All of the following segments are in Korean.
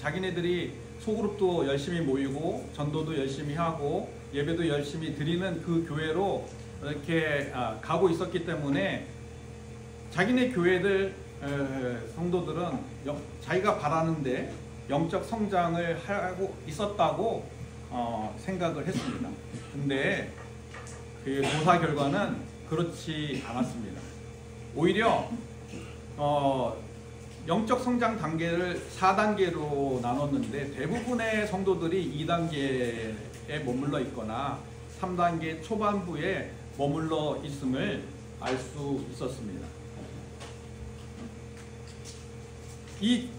자기네들이 소그룹도 열심히 모이고 전도도 열심히 하고 예배도 열심히 드리는 그 교회로 이렇게 가고 있었기 때문에 자기네 교회들 성도들은 자기가 바라는데 영적 성장을 하고 있었다고 생각을 했습니다. 근데 그 조사 결과는 그렇지 않았습니다. 오히려 영적 성장 단계를 4단계로 나눴는데 대부분의 성도들이 2단계에 머물러 있거나 3단계 초반부에 머물러 있음을 알 수 있었습니다.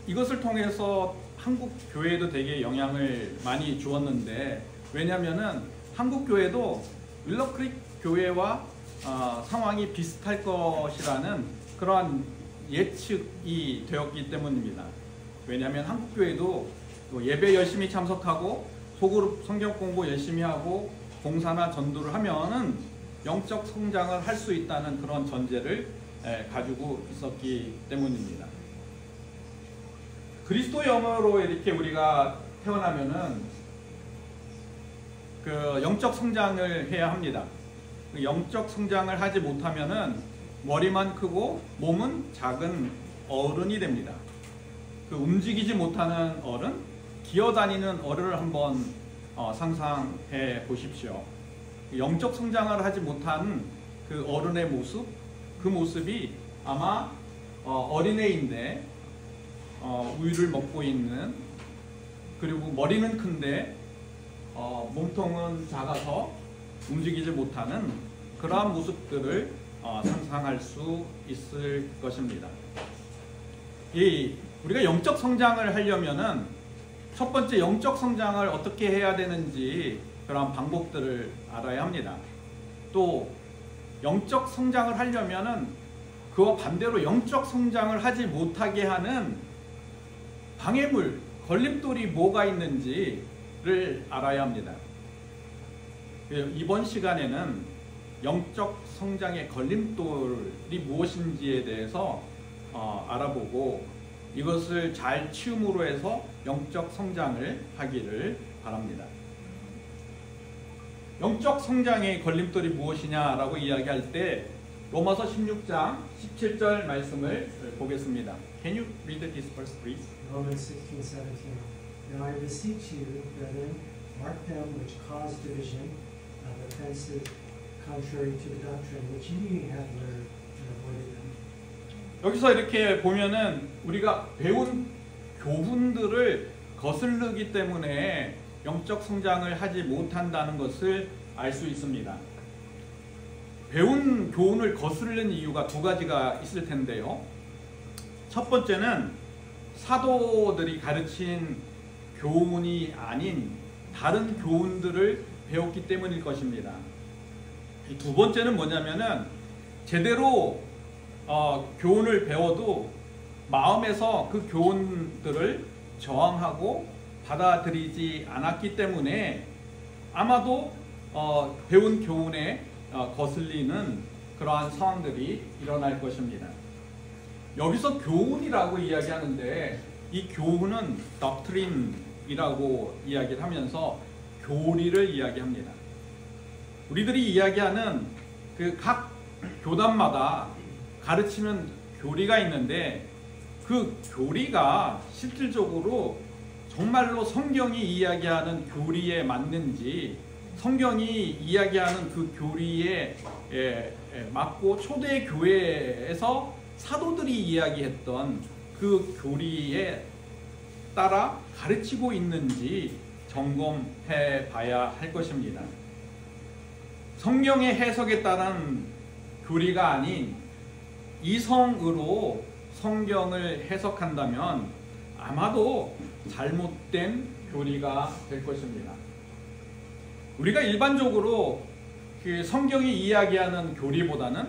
이것을 통해서 한국 교회에도 되게 영향을 많이 주었는데, 왜냐하면은 한국 교회도 윌러크릭 교회와 상황이 비슷할 것이라는 그러한 예측이 되었기 때문입니다. 왜냐하면 한국 교회도 예배 열심히 참석하고 소그룹 성경 공부 열심히 하고 봉사나 전도를 하면은 영적 성장을 할 수 있다는 그런 전제를 가지고 있었기 때문입니다. 그리스도의 영으로 이렇게 우리가 태어나면은 그 영적 성장을 해야 합니다. 영적 성장을 하지 못하면은 머리만 크고 몸은 작은 어른이 됩니다. 그 움직이지 못하는 어른, 기어다니는 어른을 한번 상상해 보십시오. 영적 성장을 하지 못한 그 어른의 모습, 그 모습이 아마 어린애인데 우유를 먹고 있는, 그리고 머리는 큰데 몸통은 작아서 움직이지 못하는 그러한 모습들을 상상할 수 있을 것입니다. 우리가 영적 성장을 하려면은 첫 번째 영적 성장을 어떻게 해야 되는지 그런 방법들을 알아야 합니다. 또 영적 성장을 하려면은 그와 반대로 영적 성장을 하지 못하게 하는 방해물, 걸림돌이 뭐가 있는지를 알아야 합니다. 이번 시간에는 영적 성장의 걸림돌이 무엇인지에 대해서 알아보고 이것을 잘 치움으로 해서 영적 성장을 하기를 바랍니다. 영적 성장의 걸림돌이 무엇이냐라고 이야기할 때 로마서 16장 17절 말씀을 보겠습니다. Can you read this verse, please? Romans 16:17. Now I beseech you, brethren, mark them which cause division of offenses contrary to the doctrine which ye have learned and avoided them. 여기서 이렇게 보면은 우리가 배운 교훈들을 거스르기 때문에 영적 성장을 하지 못한다는 것을 알 수 있습니다. 배운 교훈을 거스르는 이유가 두 가지가 있을 텐데요. 첫 번째는 사도들이 가르친 교훈이 아닌 다른 교훈들을 배웠기 때문일 것입니다. 두 번째는 뭐냐면은 제대로 교훈을 배워도 마음에서 그 교훈들을 저항하고 받아들이지 않았기 때문에 아마도 배운 교훈에 거슬리는 그러한 상황들이 일어날 것입니다. 여기서 교훈이라고 이야기하는데 이 교훈은 doctrine이라고 이야기를 하면서 교리를 이야기합니다. 우리들이 이야기하는 그 각 교단마다 가르치는 교리가 있는데 그 교리가 실질적으로 정말로 성경이 이야기하는 교리에 맞는지, 성경이 이야기하는 그 교리에 맞고 초대 교회에서 사도들이 이야기했던 그 교리에 따라 가르치고 있는지 점검해 봐야 할 것입니다. 성경의 해석에 따른 교리가 아닌 이성으로 성경을 해석한다면 아마도 잘못된 교리가 될 것입니다. 우리가 일반적으로 그 성경이 이야기하는 교리보다는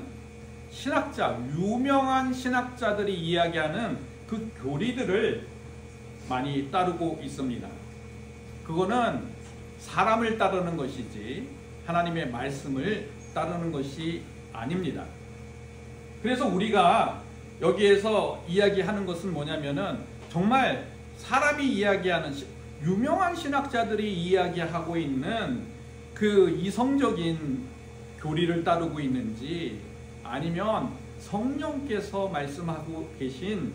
신학자, 유명한 신학자들이 이야기하는 그 교리들을 많이 따르고 있습니다. 그거는 사람을 따르는 것이지 하나님의 말씀을 따르는 것이 아닙니다. 그래서 우리가 여기에서 이야기하는 것은 뭐냐면은 정말 사람이 이야기하는 유명한 신학자들이 이야기하고 있는 그 이성적인 교리를 따르고 있는지, 아니면 성령께서 말씀하고 계신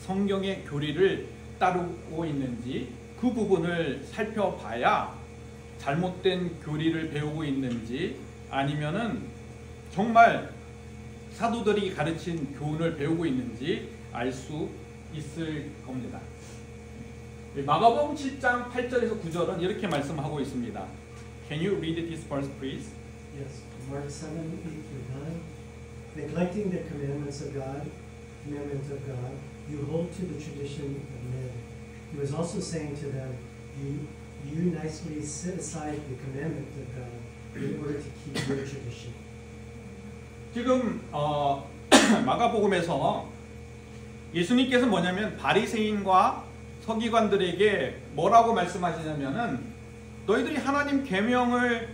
성경의 교리를 따르고 있는지, 그 부분을 살펴봐야 잘못된 교리를 배우고 있는지, 아니면은 정말 사도들이 가르친 교훈을 배우고 있는지 알 수 있을 겁니다. 마가복음 7장 8절에서 9절은 이렇게 말씀하고 있습니다. Can you read this verse, please? Yes, Mark 7, 8 through 9. Neglecting the commandment of God, you hold to the tradition of men. He was also saying to them, you nicely set aside the commandment of God in order to keep your tradition. 지금 마가복음에서 예수님께서 뭐냐면 바리새인과 서기관들에게 뭐라고 말씀하시냐면은 너희들이 하나님 계명을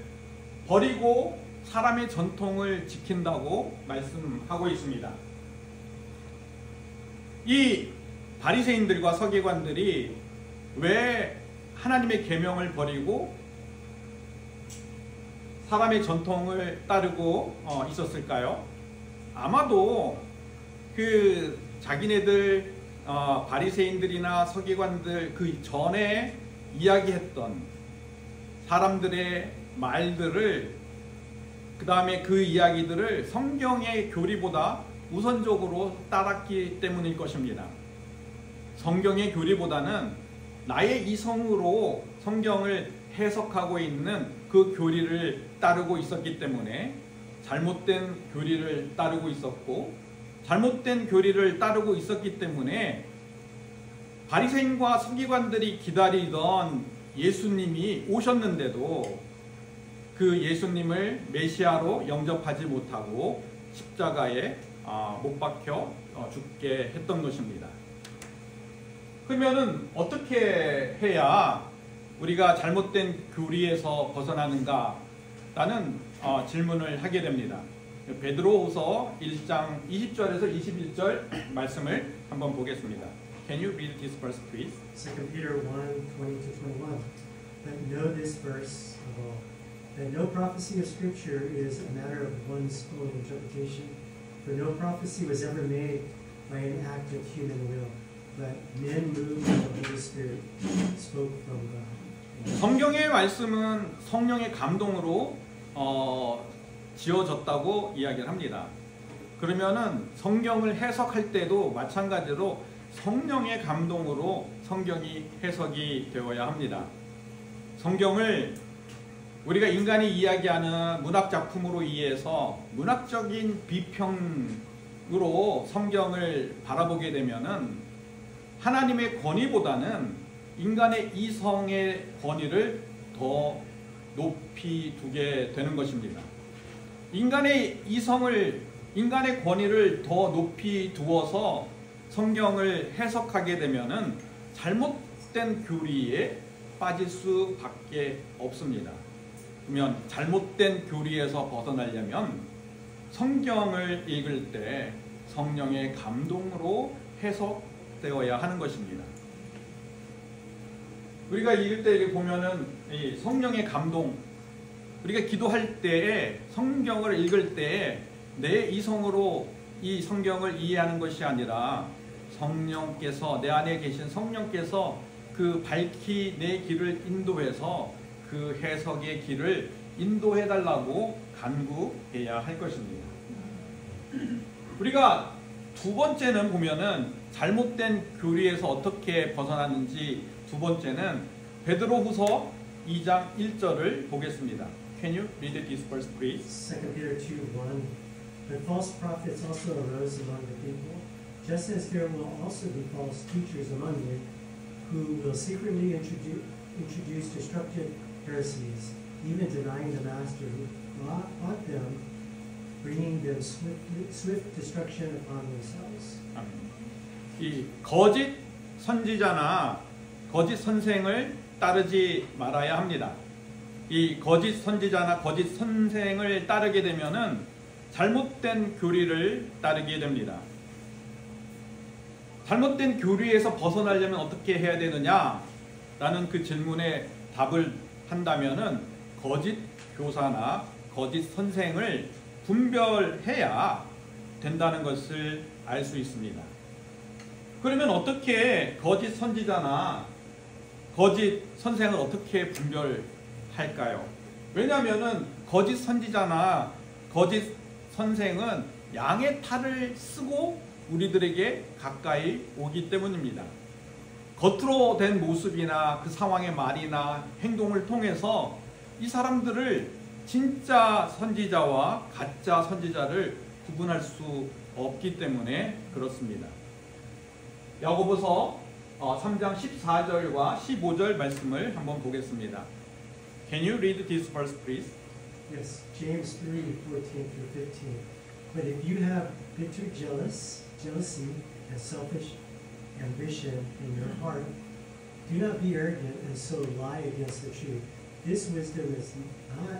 버리고 사람의 전통을 지킨다고 말씀하고 있습니다. 이 바리새인들과 서기관들이 왜 하나님의 계명을 버리고 사람의 전통을 따르고 있었을까요? 아마도 그 자기네들 바리새인들이나 서기관들 그 전에 이야기했던 사람들의 말들을, 그 다음에 그 이야기들을 성경의 교리보다 우선적으로 따랐기 때문일 것입니다. 성경의 교리보다는 나의 이성으로 성경을 해석하고 있는 그 교리를 따르고 있었기 때문에 잘못된 교리를 따르고 있었고, 잘못된 교리를 따르고 있었기 때문에 바리새인과 서기관들이 기다리던 예수님이 오셨는데도 그 예수님을 메시아로 영접하지 못하고 십자가에 못 박혀 죽게 했던 것입니다. 그러면은 어떻게 해야 우리가 잘못된 교리에서 벗어나는가? 라는 질문을 하게 됩니다. 베드로후서 1장 20절에서 21절 말씀을 한번 보겠습니다. Can you read this verse, please? 2 Peter 1, 20-21. But know this verse of all, that no prophecy of Scripture is a matter of one's own interpretation. For no prophecy was ever made by an act of human will, but men moved by the Holy Spirit spoke from God. 성경의 말씀은 성령의 감동으로 지어졌다고 이야기를 합니다. 그러면은 성경을 해석할 때도 마찬가지로 성령의 감동으로 성경이 해석이 되어야 합니다. 성경을 우리가 인간이 이야기하는 문학 작품으로 이해해서 문학적인 비평으로 성경을 바라보게 되면은 하나님의 권위보다는 인간의 이성의 권위를 더 높이 두게 되는 것입니다. 인간의 이성을, 인간의 권위를 더 높이 두어서 성경을 해석하게 되면은 잘못된 교리에 빠질 수밖에 없습니다. 그러면 잘못된 교리에서 벗어나려면 성경을 읽을 때 성령의 감동으로 해석되어야 하는 것입니다. 우리가 읽을 때 보면은 이 성령의 감동, 우리가 기도할 때에 성경을 읽을 때에 내 이성으로 이 성경을 이해하는 것이 아니라 성령께서, 내 안에 계신 성령께서 그 밝히 내 길을 인도해서 그 해석의 길을 인도해 달라고 간구해야 할 것입니다. 우리가 두 번째는 보면은 잘못된 교리에서 어떻게 벗어났는지, 두 번째는 베드로후서 2장 1절을 보겠습니다. Can you read this verse, please? 2 Peter 2:1. But false prophets also arose among the people, just as there will also be false teachers among you, who will secretly introduce destructive heresies, even denying the master who bought them, bringing them swift destruction upon themselves. 이 거짓 선지자나 거짓 선생을 따르지 말아야 합니다. 이 거짓 선지자나 거짓 선생을 따르게 되면은 잘못된 교리를 따르게 됩니다. 잘못된 교리에서 벗어나려면 어떻게 해야 되느냐? 라는 그 질문에 답을 한다면은 거짓 교사나 거짓 선생을 분별해야 된다는 것을 알 수 있습니다. 그러면 어떻게 거짓 선지자나 거짓 선생을 어떻게 분별할까요? 왜냐하면은 거짓 선지자나 거짓 선생은 양의 탈을 쓰고 우리들에게 가까이 오기 때문입니다. 겉으로 된 모습이나 그 상황의 말이나 행동을 통해서 이 사람들을 진짜 선지자와 가짜 선지자를 구분할 수 없기 때문에 그렇습니다. 야고보서 3장 14절과 15절 말씀을 한번 보겠습니다. Can you read this verse, please? Yes, James 3:14 through 15. But if you have bitter jealousy and selfish ambition in your heart, do not be arrogant and so lie against the truth. This wisdom is not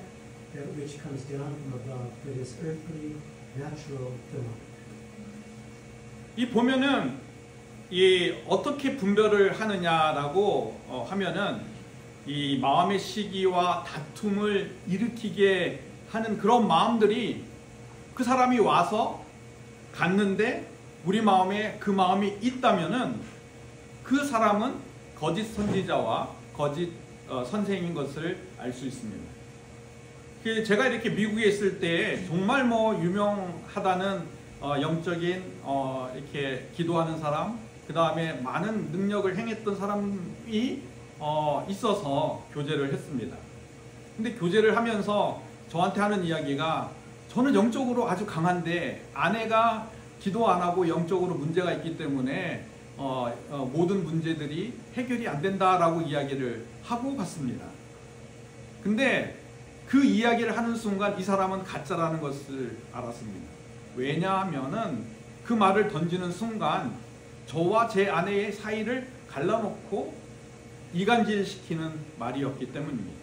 that which comes down from above, but is earthly, natural, demonic. 이 보면은 이 어떻게 분별을 하느냐라고 하면은 이 마음의 시기와 다툼을 일으키게 하는 그런 마음들이 그 사람이 와서 갔는데 우리 마음에 그 마음이 있다면은 그 사람은 거짓 선지자와 거짓 선생인 것을 알 수 있습니다. 제가 이렇게 미국에 있을 때 정말 뭐 유명하다는 영적인 이렇게 기도하는 사람, 그 다음에 많은 능력을 행했던 사람이 있어서 교제를 했습니다. 근데 교제를 하면서 저한테 하는 이야기가 저는 영적으로 아주 강한데 아내가 기도 안 하고 영적으로 문제가 있기 때문에 모든 문제들이 해결이 안 된다라고 이야기를 하고 갔습니다. 근데 그 이야기를 하는 순간 이 사람은 가짜라는 것을 알았습니다. 왜냐하면은 그 말을 던지는 순간 저와 제 아내의 사이를 갈라놓고 이간질시키는 말이었기 때문입니다.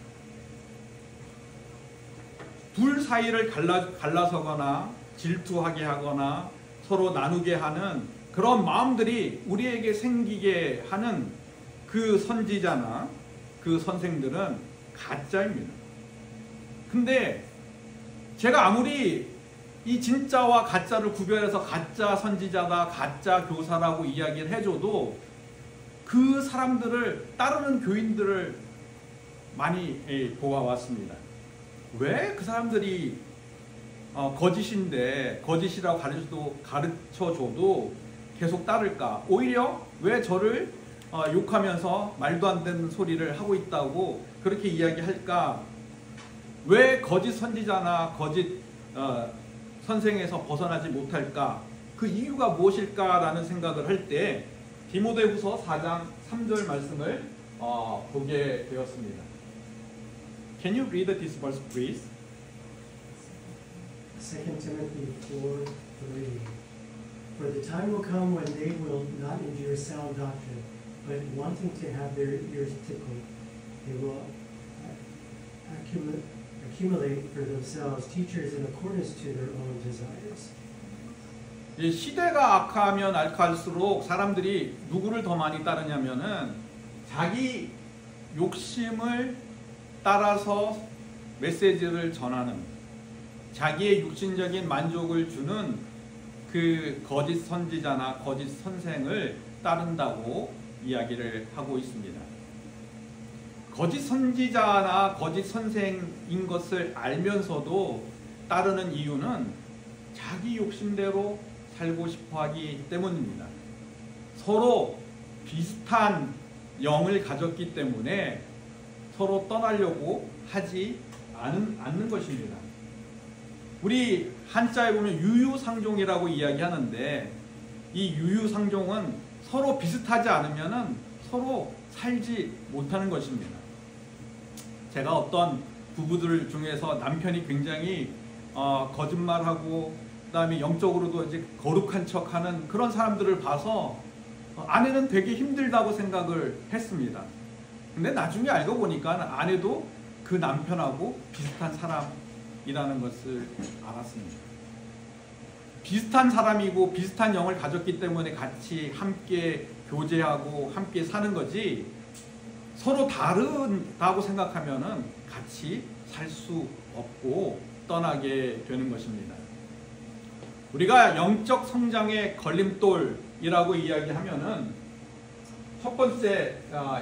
둘 사이를 갈라서거나 질투하게 하거나 서로 나누게 하는 그런 마음들이 우리에게 생기게 하는 그 선지자나 그 선생들은 가짜입니다. 근데 제가 아무리 이 진짜와 가짜를 구별해서 가짜 선지자다, 가짜 교사라고 이야기를 해줘도 그 사람들을 따르는 교인들을 많이 보아왔습니다. 왜 그 사람들이 거짓인데 거짓이라고 가르쳐줘도 계속 따를까? 오히려 왜 저를 욕하면서 말도 안 되는 소리를 하고 있다고 그렇게 이야기할까? 왜 거짓 선지자나 거짓 선생에서 벗어나지 못할까? 그 이유가 무엇일까라는 생각을 할 때 디모데후서 4장 3절 말씀을 보게 되었습니다. Can you read this verse, please? 2 Timothy 4:3. For the time will come when they will not endure sound doctrine, but wanting to have their ears tickled, they will accumulate for themselves teachers in accordance to their own desires. 이 시대가 악하면 악할수록 사람들이 누구를 더 많이 따르냐면은 자기 욕심을 따라서 메시지를 전하는 자기의 육신적인 만족을 주는 그 거짓 선지자나 거짓 선생을 따른다고 이야기를 하고 있습니다. 거짓 선지자나 거짓 선생인 것을 알면서도 따르는 이유는 자기 욕심대로 살고 싶어 하기 때문입니다. 서로 비슷한 영을 가졌기 때문에 서로 떠나려고 하지 않는 것입니다. 우리 한자에 보면 유유상종이라고 이야기하는데 이 유유상종은 서로 비슷하지 않으면 서로 살지 못하는 것입니다. 제가 어떤 부부들 중에서 남편이 굉장히 거짓말하고 그다음에 영적으로도 이제 거룩한 척하는 그런 사람들을 봐서 아내는 되게 힘들다고 생각을 했습니다. 근데 나중에 알고 보니까 아내도 그 남편하고 비슷한 사람이라는 것을 알았습니다. 비슷한 사람이고 비슷한 영을 가졌기 때문에 같이 함께 교제하고 함께 사는 거지, 서로 다르다고 생각하면은 같이 살 수 없고 떠나게 되는 것입니다. 우리가 영적 성장의 걸림돌이라고 이야기하면은 첫 번째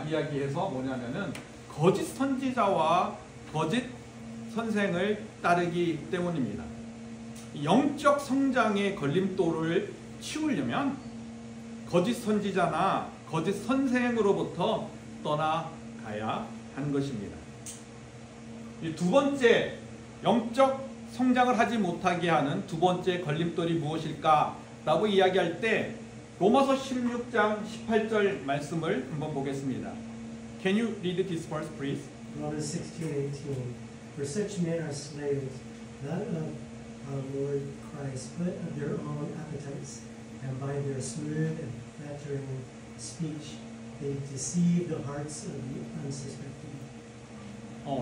이야기에서 뭐냐면은 거짓 선지자와 거짓 선생을 따르기 때문입니다. 영적 성장의 걸림돌을 치우려면 거짓 선지자나 거짓 선생으로부터 떠나가야 하는 것입니다. 두 번째, 영적 성장을 하지 못하게 하는 두 번째 걸림돌이 무엇일까라고 이야기할 때 로마서 16장 18절 말씀을 한번 보겠습니다. Can you read this verse, please? Romans 16:18. For such men are slaves, not of our Lord Christ, but of their own appetites, and by their smooth and flattering speech, they deceive the hearts of the unsuspecting.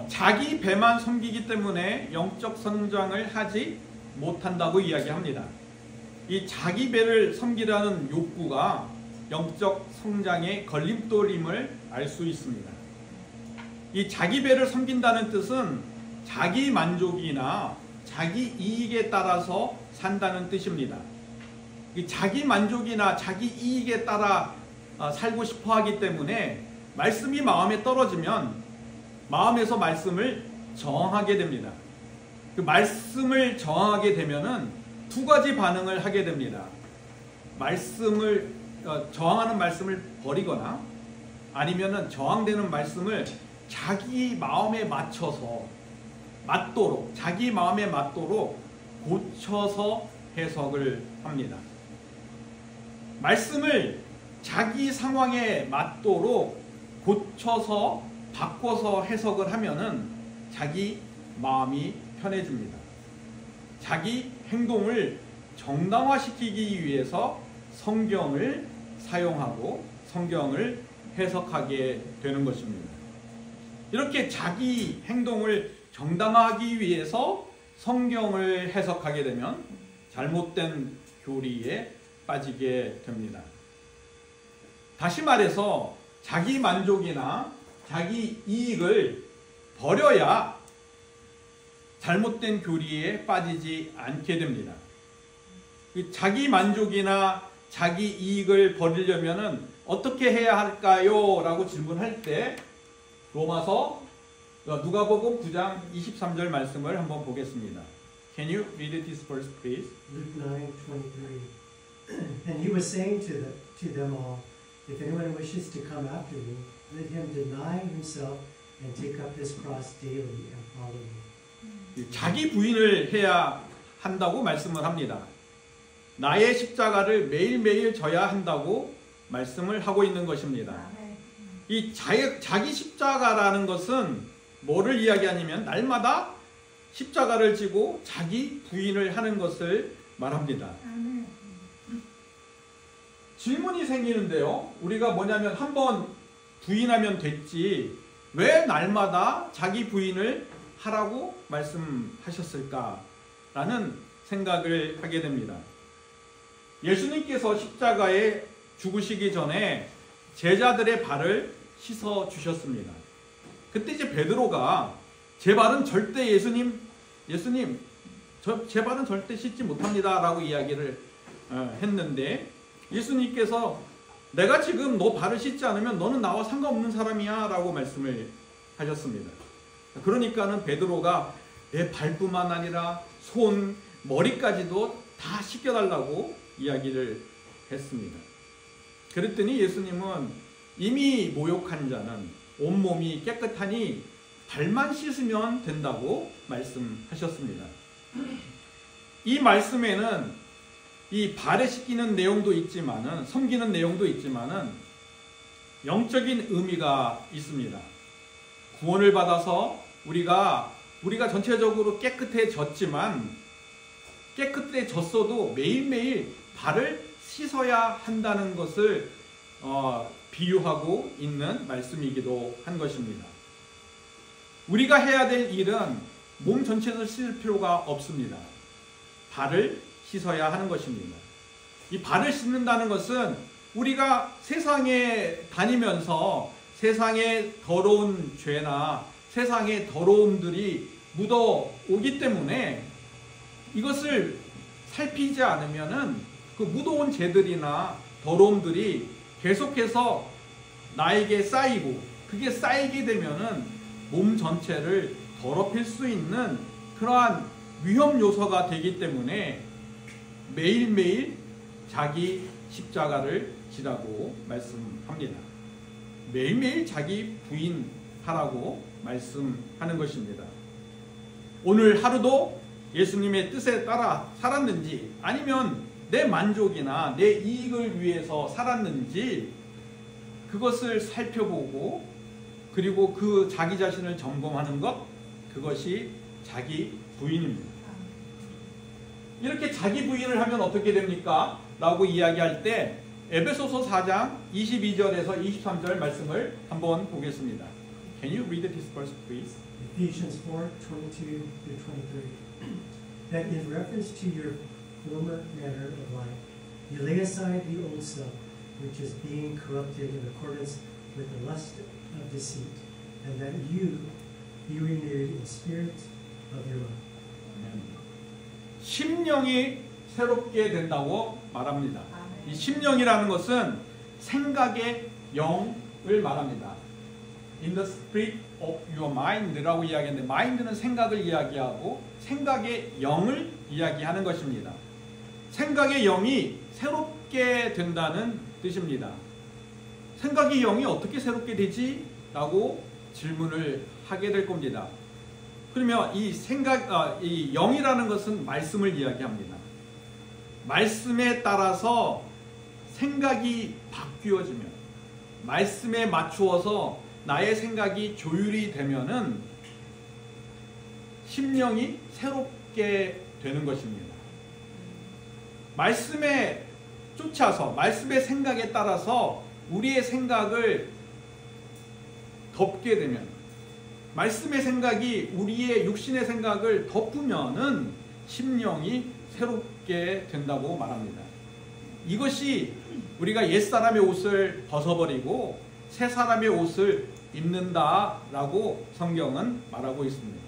자기 배만 섬기기 때문에 영적 성장을 하지 못한다고 이야기합니다. 이 자기 배를 섬기라는 욕구가 영적 성장의 걸림돌임을 알 수 있습니다. 이 자기 배를 섬긴다는 뜻은 자기 만족이나 자기 이익에 따라서 산다는 뜻입니다. 이 자기 만족이나 자기 이익에 따라 살고 싶어 하기 때문에 말씀이 마음에 떨어지면 마음에서 말씀을 저항하게 됩니다. 그 말씀을 저항하게 되면은 두 가지 반응을 하게 됩니다. 말씀을 저항하는 말씀을 버리거나 아니면은 저항되는 말씀을 자기 마음에 맞춰서 자기 마음에 맞도록 고쳐서 해석을 합니다. 말씀을 자기 상황에 맞도록 고쳐서 바꿔서 해석을 하면은 자기 마음이 편해집니다. 자기 행동을 정당화시키기 위해서 성경을 사용하고 성경을 해석하게 되는 것입니다. 이렇게 자기 행동을 정당화하기 위해서 성경을 해석하게 되면 잘못된 교리에 빠지게 됩니다. 다시 말해서 자기 만족이나 자기 이익을 버려야 잘못된 교리에 빠지지 않게 됩니다. 자기 만족이나 자기 이익을 버리려면 어떻게 해야 할까요? 라고 질문할 때 로마서 누가복음 9장 23절 말씀을 한번 보겠습니다. Can you read this verse, please? Luke 9:23. And he was saying to them all, if anyone wishes to come after me, let him deny himself and take up his cross daily and follow me. 자기 부인을 해야 한다고 말씀을 합니다. 나의 십자가를 매일매일 져야 한다고 말씀을 하고 있는 것입니다. 이 자기 십자가라는 것은 뭐를 이야기하냐면 날마다 십자가를 지고 자기 부인을 하는 것을 말합니다. 질문이 생기는데요. 우리가 뭐냐면 한번 부인하면 됐지 왜 날마다 자기 부인을 하라고 말씀하셨을까라는 생각을 하게 됩니다. 예수님께서 십자가에 죽으시기 전에 제자들의 발을 씻어 주셨습니다. 그때 이제 베드로가 제 발은 절대 예수님 제 발은 절대 씻지 못합니다 라고 이야기를 했는데 예수님께서 내가 지금 너 발을 씻지 않으면 너는 나와 상관없는 사람이야 라고 말씀을 하셨습니다. 그러니까는 베드로가 내 발뿐만 아니라 손, 머리까지도 다 씻겨달라고 이야기를 했습니다. 그랬더니 예수님은 이미 모욕한 자는 온몸이 깨끗하니 발만 씻으면 된다고 말씀하셨습니다. 이 말씀에는 이 발에 씻기는 내용도 있지만은 섬기는 내용도 있지만은 영적인 의미가 있습니다. 구원을 받아서 우리가 전체적으로 깨끗해졌지만 깨끗해졌어도 매일매일 발을 씻어야 한다는 것을 비유하고 있는 말씀이기도 한 것입니다. 우리가 해야 될 일은 몸 전체를 씻을 필요가 없습니다. 발을 씻어야 하는 것입니다. 이 발을 씻는다는 것은 우리가 세상에 다니면서 세상의 더러운 죄나 세상의 더러움들이 묻어 오기 때문에 이것을 살피지 않으면은 그 묻어온 죄들이나 더러움들이 계속해서 나에게 쌓이고, 그게 쌓이게 되면은 몸 전체를 더럽힐 수 있는 그러한 위험 요소가 되기 때문에 매일매일 자기 십자가를 지라고 말씀합니다. 매일매일 자기 부인하라고 말씀하는 것입니다. 오늘 하루도 예수님의 뜻에 따라 살았는지, 아니면 내 만족이나 내 이익을 위해서 살았는지 그것을 살펴보고, 그리고 그 자기 자신을 점검하는 것, 그것이 자기 부인입니다. 이렇게 자기 부인을 하면 어떻게 됩니까? 라고 이야기할 때 에베소서 4장 22절에서 23절 말씀을 한번 보겠습니다. Can you read this verse, please? Ephesians 4:22 through 23. That in reference to your former manner of life, you lay aside the old self, which is being corrupted in accordance with the lust of deceit, and that you be renewed in spirit of your mind. 심령이 새롭게 된다고 말합니다. 이 심령이라는 것은 생각의 영을 말합니다. In the spirit of your mind라고 이야기하는데, mind는 생각을 이야기하고 생각의 영을 이야기하는 것입니다. 생각의 영이 새롭게 된다는 뜻입니다. 생각의 영이 어떻게 새롭게 되지? 라고 질문을 하게 될 겁니다. 그러면 이 이 영이라는 것은 말씀을 이야기합니다. 말씀에 따라서 생각이 바뀌어지면, 말씀에 맞추어서 나의 생각이 조율이 되면은 심령이 새롭게 되는 것입니다. 말씀에 쫓아서, 말씀의 생각에 따라서 우리의 생각을 덮게 되면, 말씀의 생각이 우리의 육신의 생각을 덮으면은 심령이 새롭게 된다고 말합니다. 이것이 우리가 옛사람의 옷을 벗어버리고 새 사람의 옷을 입는다라고 성경은 말하고 있습니다.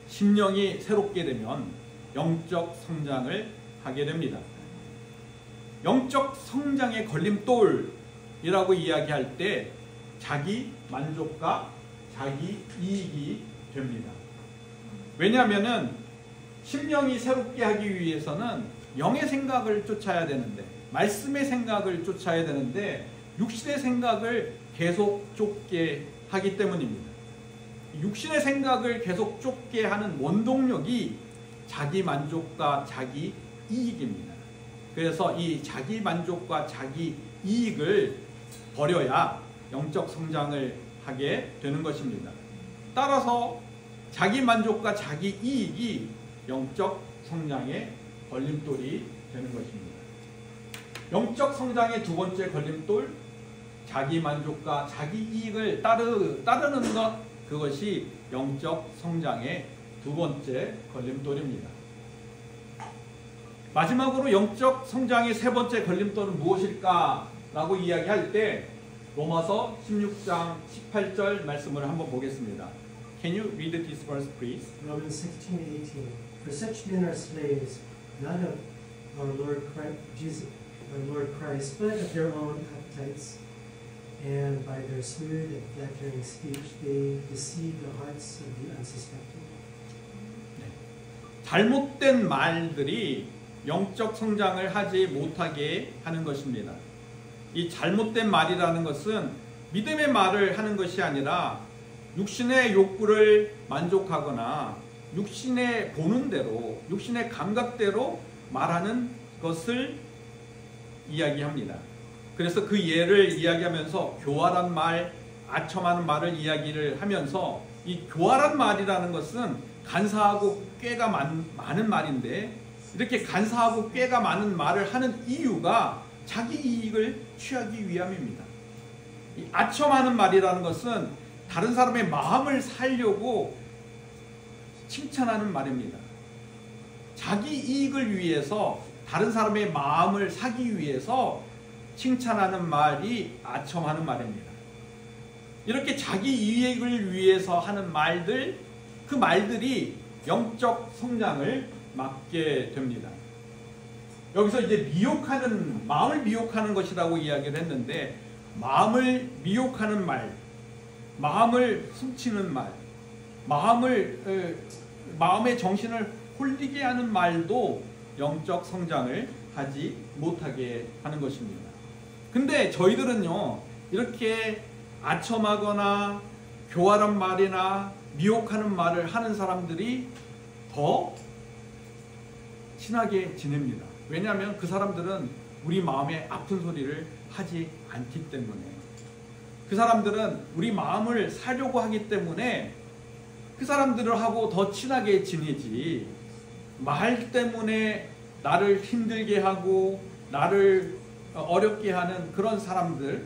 심령이 새롭게 되면 영적 성장을 하게 됩니다. 영적 성장의 걸림돌이라고 이야기할 때 자기 만족과 자기 이익이 됩니다. 왜냐하면은 심령이 새롭게 하기 위해서는 영의 생각을 쫓아야 되는데, 말씀의 생각을 쫓아야 되는데 육신의 생각을 계속 쫓게 하기 때문입니다. 육신의 생각을 계속 쫓게 하는 원동력이 자기 만족과 자기 이익입니다. 그래서 이 자기 만족과 자기 이익을 버려야 영적 성장을 하게 되는 것입니다. 따라서 자기 만족과 자기 이익이 영적 성장의 걸림돌이 되는 것입니다. 영적 성장의 두 번째 걸림돌, 자기 만족과 자기 이익을 따르는 것, 그것이 영적 성장의 두 번째 걸림돌입니다. 마지막으로 영적 성장의 세 번째 걸림돌은 무엇일까? 라고 이야기할 때 로마서 16장 18절 말씀을 한번 보겠습니다. Can you read this verse, please? Romans 16:18. For such men are slaves, not of our Lord Christ, but of their own appetites. And by their smooth and flattering speech, they deceive the hearts of the unsuspecting. 잘못된 말들이 영적 성장을 하지 못하게 하는 것입니다. 이 잘못된 말이라는 것은 믿음의 말을 하는 것이 아니라 육신의 욕구를 만족하거나 육신의 보는 대로, 육신의 감각대로 말하는 것을 이야기합니다. 그래서 그 예를 이야기하면서 교활한 말, 아첨하는 말을 이야기를 하면서, 이 교활한 말이라는 것은 간사하고 꾀가 많은 말인데, 이렇게 간사하고 꾀가 많은 말을 하는 이유가 자기 이익을 취하기 위함입니다. 이 아첨하는 말이라는 것은 다른 사람의 마음을 살려고 칭찬하는 말입니다. 자기 이익을 위해서 다른 사람의 마음을 사기 위해서 칭찬하는 말이 아첨하는 말입니다. 이렇게 자기 이익을 위해서 하는 말들, 그 말들이 영적 성장을 막게 됩니다. 여기서 이제 미혹하는, 마음을 미혹하는 것이라고 이야기를 했는데, 마음을 미혹하는 말, 마음을 훔치는 말, 마음의 정신을 홀리게 하는 말도 영적 성장을 하지 못하게 하는 것입니다. 근데 저희들은요, 이렇게 아첨하거나 교활한 말이나 미혹하는 말을 하는 사람들이 더 친하게 지냅니다. 왜냐하면 그 사람들은 우리 마음의 아픈 소리를 하지 않기 때문에, 그 사람들은 우리 마음을 사려고 하기 때문에 그 사람들하고 더 친하게 지내지, 말 때문에 나를 힘들게 하고 나를 어렵게 하는 그런 사람들,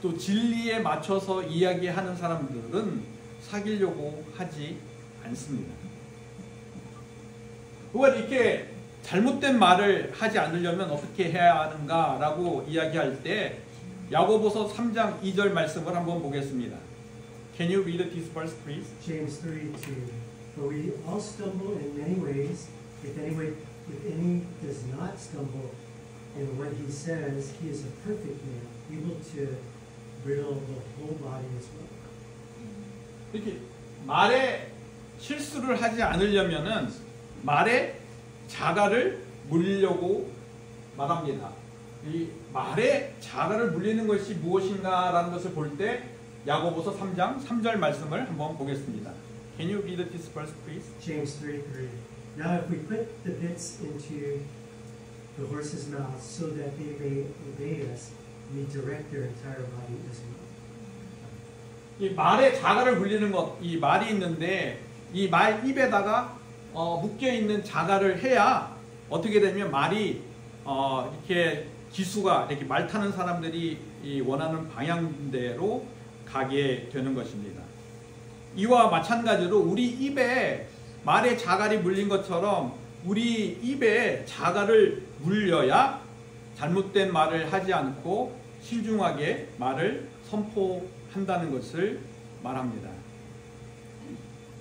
또 진리에 맞춰서 이야기하는 사람들은 사귀려고 하지 않습니다. 그걸 이렇게 잘못된 말을 하지 않으려면 어떻게 해야 하는가 라고 이야기할 때 야고보서 3장 2절 말씀을 한번 보겠습니다. Can you read this verse, please? James 3:2. For we all stumble in many ways. If any does not stumble in what he says, he is a perfect man, able to bridle the whole body as well. 이렇게 말에 실수를 하지 않으려면은 말에 자가를 물리려고 말합니다. 이 말에 자가를 물리는 것이 무엇인가라는 것을 볼 때 야고보서 3장 3절 말씀을 한번 보겠습니다. Can you read this verse, please? James 3:3. Now if we put the bits into the horse's mouth so that they may obey us, we direct their entire body as well. 이 말에 자가를 물리는 것, 이 말이 있는데 이 말 입에다가 묶여 있는 자가를 해야 어떻게 되면 말이 이렇게 기수가 이렇게 말 타는 사람들이 이 원하는 방향대로 가게 되는 것입니다. 이와 마찬가지로 우리 입에 말에 자갈이 물린 것처럼 우리 입에 자갈을 물려야 잘못된 말을 하지 않고 신중하게 말을 선포한다는 것을 말합니다.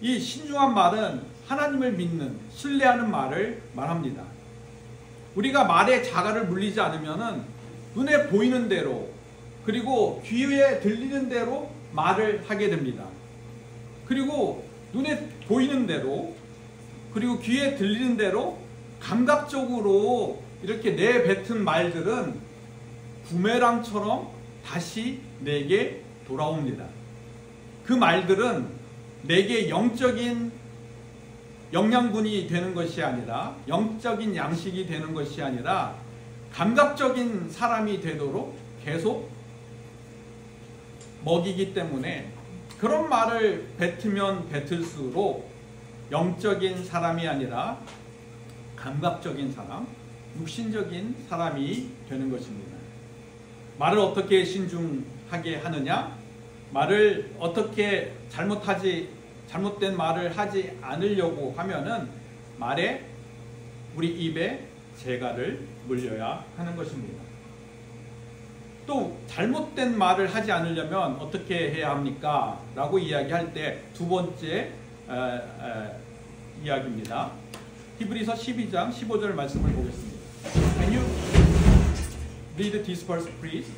이 신중한 말은 하나님을 믿는, 신뢰하는 말을 말합니다. 우리가 말에 자갈을 물리지 않으면은 눈에 보이는 대로, 그리고 귀에 들리는 대로 말을 하게 됩니다. 그리고 눈에 보이는 대로, 그리고 귀에 들리는 대로 감각적으로 이렇게 내뱉은 말들은 부메랑처럼 다시 내게 돌아옵니다. 그 말들은 내게 영적인 영양분이 되는 것이 아니라, 영적인 양식이 되는 것이 아니라 감각적인 사람이 되도록 계속 먹이기 때문에 그런 말을 뱉으면 뱉을수록 영적인 사람이 아니라 감각적인 사람, 육신적인 사람이 되는 것입니다. 말을 어떻게 신중하게 하느냐? 말을 어떻게 잘못된 말을 하지 않으려고 하면은 말에, 우리 입에 재갈을 물려야 하는 것입니다. 또 잘못된 말을 하지 않으려면 어떻게 해야 합니까? 라고 이야기할 때 두 번째 이야기입니다. 히브리서 12장 15절 말씀을 보겠습니다. Can you read this verse, please?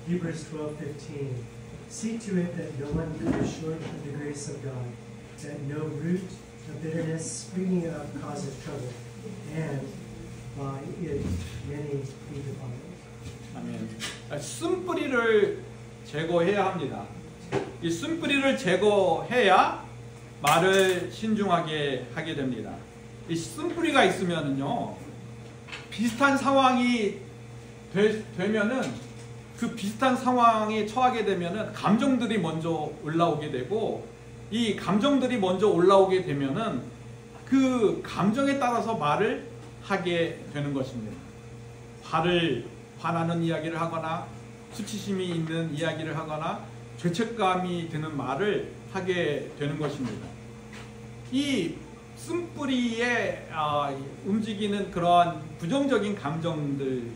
Hebrews 12:15. See to it that no one comes short of the grace of God, that no root of bitterness springing up causes trouble, and by it many be defiled. 아멘. 쓴뿌리를 제거해야 합니다. 이 쓴뿌리를 제거해야 말을 신중하게 하게 됩니다. 이 쓴뿌리가 있으면은요, 비슷한 상황이 되면은 그 비슷한 상황에 처하게 되면은 감정들이 먼저 올라오게 되고, 이 감정들이 먼저 올라오게 되면은 그 감정에 따라서 말을 하게 되는 것입니다. 화나는 이야기를 하거나 수치심이 있는 이야기를 하거나 죄책감이 드는 말을 하게 되는 것입니다. 이 쓴뿌리에 움직이는 그러한 부정적인 감정들로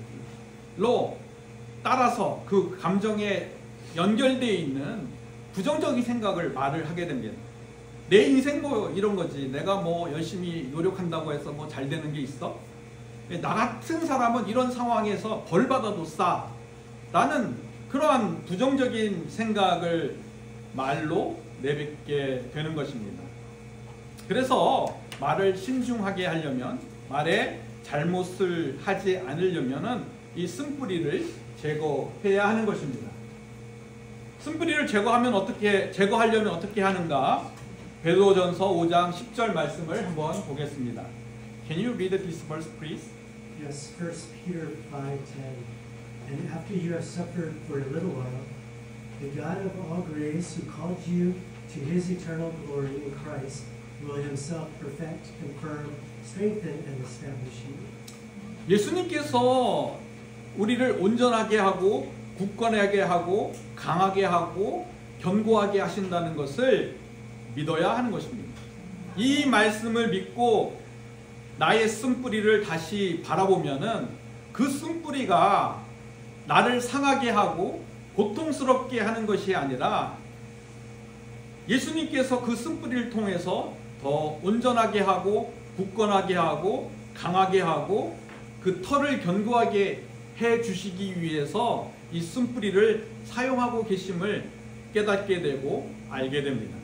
따라서 그 감정에 연결되어 있는 부정적인 생각을 말을 하게 됩니다. 내 인생 뭐 이런 거지. 내가 뭐 열심히 노력한다고 해서 뭐 잘 되는 게 있어? 나 같은 사람은 이런 상황에서 벌 받아도 싸. 라는 그러한 부정적인 생각을 말로 내뱉게 되는 것입니다. 그래서 말을 신중하게 하려면, 말에 잘못을 하지 않으려면은 이 쓴뿌리를 제거해야 하는 것입니다. 쓴뿌리를 제거하려면 어떻게 하는가? 베드로전서 5장 10절 말씀을 한번 보겠습니다. Can you read this verse, please? Yes, 1 Peter 5:10. And after you have suffered for a little while, the God of all grace, who called you to his eternal glory in Christ, will himself perfect, confirm, strengthen, and establish you. 예수님께서 우리를 온전하게 하고 굳건하게 하고 강하게 하고 견고하게 하신다는 것을 믿어야 하는 것입니다. 이 말씀을 믿고 나의 쓴뿌리를 다시 바라보면은 그 쓴뿌리가 나를 상하게 하고 고통스럽게 하는 것이 아니라 예수님께서 그 쓴뿌리를 통해서 더 온전하게 하고 굳건하게 하고 강하게 하고 그 털을 견고하게 해 주시기 위해서 이 쓴뿌리를 사용하고 계심을 깨닫게 되고 알게 됩니다.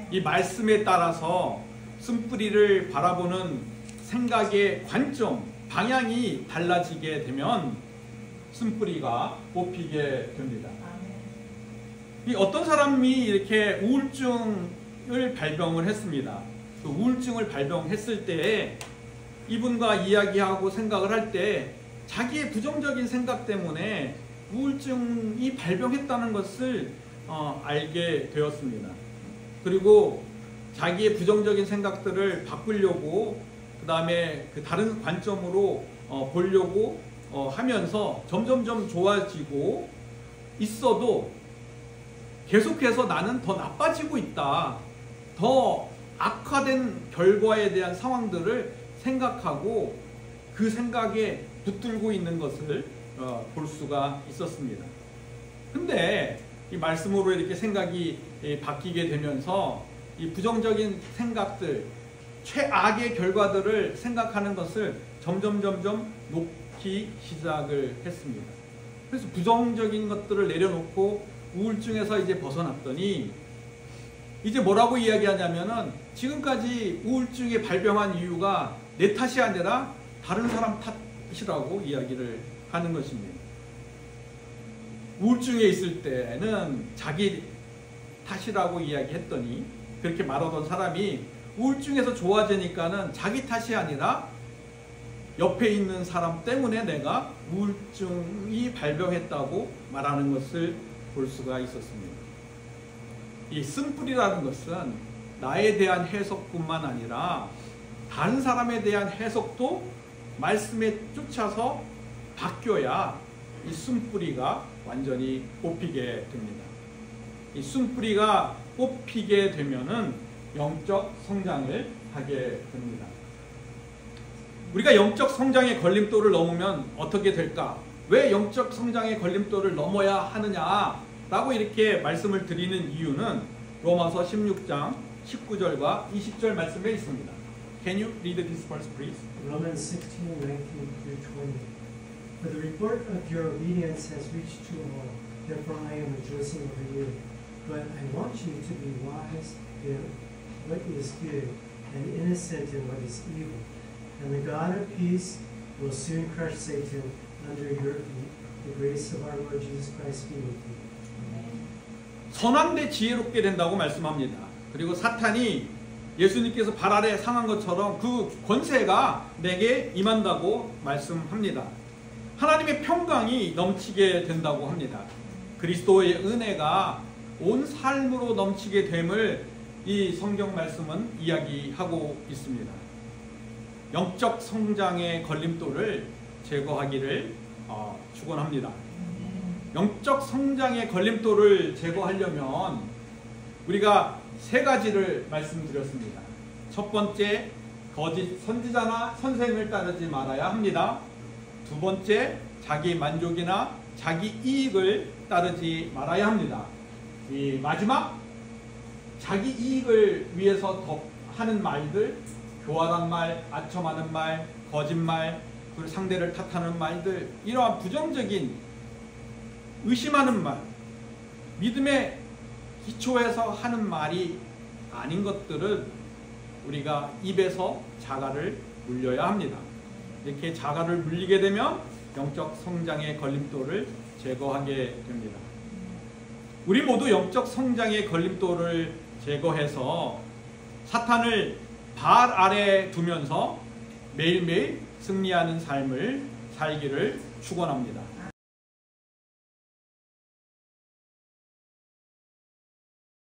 이 말씀에 따라서 쓴뿌리를 바라보는 생각의 관점, 방향이 달라지게 되면 쓴뿌리가 뽑히게 됩니다. 이 어떤 사람이 이렇게 우울증을 발병을 했습니다. 그 우울증을 발병했을 때 이분과 이야기하고 생각을 할 때 자기의 부정적인 생각 때문에 우울증이 발병했다는 것을 알게 되었습니다. 그리고 자기의 부정적인 생각들을 바꾸려고 그 다음에 그 다른 관점으로 보려고 하면서 점점점 좋아지고 있어도 계속해서 나는 더 나빠지고 있다. 더 악화된 결과에 대한 상황들을 생각하고 그 생각에 붙들고 있는 것을 볼 수가 있었습니다. 근데 이 말씀으로 이렇게 생각이 바뀌게 되면서 이 부정적인 생각들, 최악의 결과들을 생각하는 것을 점점 놓기 시작을 했습니다. 그래서 부정적인 것들을 내려놓고 우울증에서 이제 벗어났더니 이제 뭐라고 이야기하냐면은 지금까지 우울증에 발병한 이유가 내 탓이 아니라 다른 사람 탓이라고 이야기를 하는 것입니다. 우울증에 있을 때는 자기 탓이라고 이야기했더니 그렇게 말하던 사람이 우울증에서 좋아지니까는 자기 탓이 아니라 옆에 있는 사람 때문에 내가 우울증이 발병했다고 말하는 것을 볼 수가 있었습니다. 이 쓴뿌리라는 것은 나에 대한 해석뿐만 아니라 다른 사람에 대한 해석도 말씀에 쫓아서 바뀌어야 이 쓴뿌리가 완전히 뽑히게 됩니다. 이 쓴뿌리가 뽑히게 되면은 영적 성장을 하게 됩니다. 우리가 영적 성장의 걸림돌을 넘으면 어떻게 될까? 왜 영적 성장의 걸림돌을 넘어야 하느냐라고 이렇게 말씀을 드리는 이유는 로마서 16장 19절과 20절 말씀에 있습니다. Can you read this verse, please? Romans 16, 19 through 20. For the report of your obedience has reached to all. Therefore I am rejoicing over you. But I want you to be wise in what is good and innocent in what is evil. And the God of peace will soon crush Satan under your feet. The grace of our Lord Jesus Christ be with you. 선한데 지혜롭게 된다고 말씀합니다. 그리고 사탄이 예수님께서 발 아래 상한 것처럼 그 권세가 내게 임한다고 말씀합니다. 하나님의 평강이 넘치게 된다고 합니다. 그리스도의 은혜가 온 삶으로 넘치게 됨을 이 성경 말씀은 이야기하고 있습니다. 영적 성장의 걸림돌을 제거하기를 축원합니다. 영적 성장의 걸림돌을 제거하려면 우리가 세 가지를 말씀드렸습니다. 첫 번째, 거짓 선지자나 선생을 따르지 말아야 합니다. 두 번째, 자기 만족이나 자기 이익을 따르지 말아야 합니다. 이 마지막, 자기 이익을 위해서 하는 말들, 교활한 말, 아첨하는 말, 거짓말, 그리고 상대를 탓하는 말들, 이러한 부정적인 의심하는 말, 믿음의 기초에서 하는 말이 아닌 것들은 우리가 입에서 자가를 물려야 합니다. 이렇게 자가를 물리게 되면 영적 성장의 걸림돌을 제거하게 됩니다. 우리 모두 영적 성장의 걸림돌을 제거해서 사탄을 발 아래 두면서 매일매일 승리하는 삶을 살기를 축원합니다.